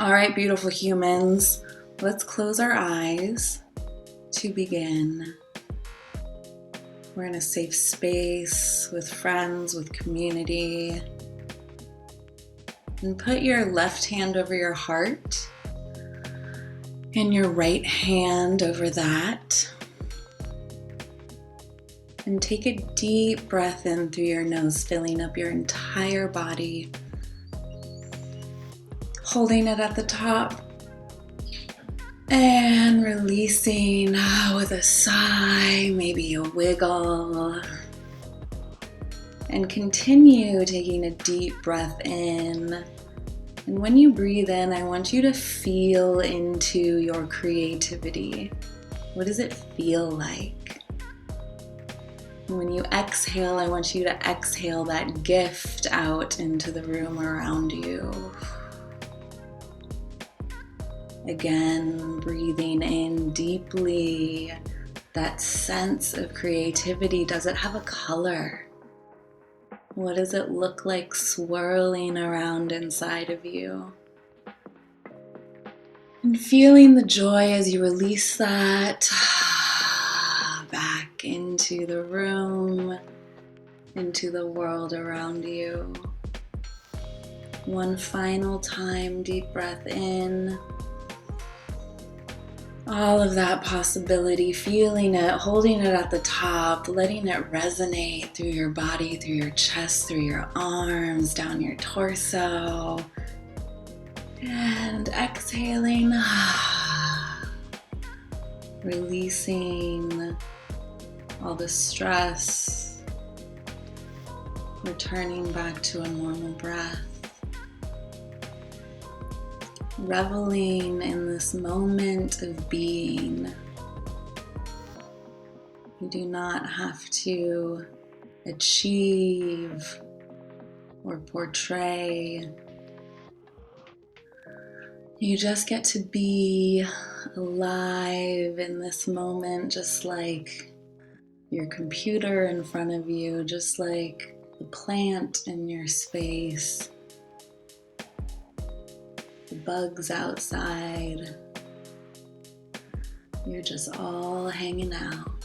All right, beautiful humans, let's close our eyes to begin. We're in a safe space with friends, with community. And put your left hand over your heart and your right hand over that. And take a deep breath in through your nose, filling up your entire body. Holding it at the top and releasing with a sigh, maybe a wiggle. And continue taking a deep breath in. And when you breathe in, I want you to feel into your creativity. What does it feel like? And when you exhale, I want you to exhale that gift out into the room around you. Again, breathing in deeply, that sense of creativity. Does it have a color? What does it look like swirling around inside of you? And feeling the joy as you release that back into the room, into the world around you. One final time, deep breath in. All of that possibility, feeling it, holding it at the top, letting it resonate through your body, through your chest, through your arms, down your torso. And exhaling, releasing all the stress, returning back to a normal breath. Reveling in this moment of being. You do not have to achieve or portray. You just get to be alive in this moment, just like your computer in front of you, just like the plant in your space. The bugs outside, you're just all hanging out,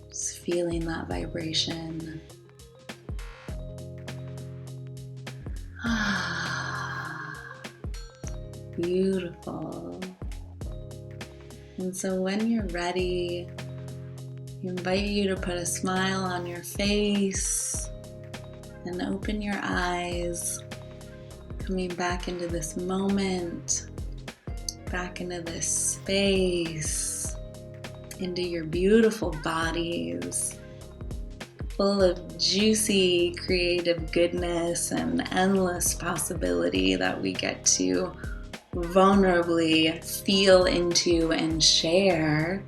just feeling that vibration. Beautiful. And so when you're ready, I invite you to put a smile on your face and open your eyes. Coming back into this moment, back into this space, into your beautiful bodies, full of juicy, creative goodness and endless possibility that we get to vulnerably feel into and share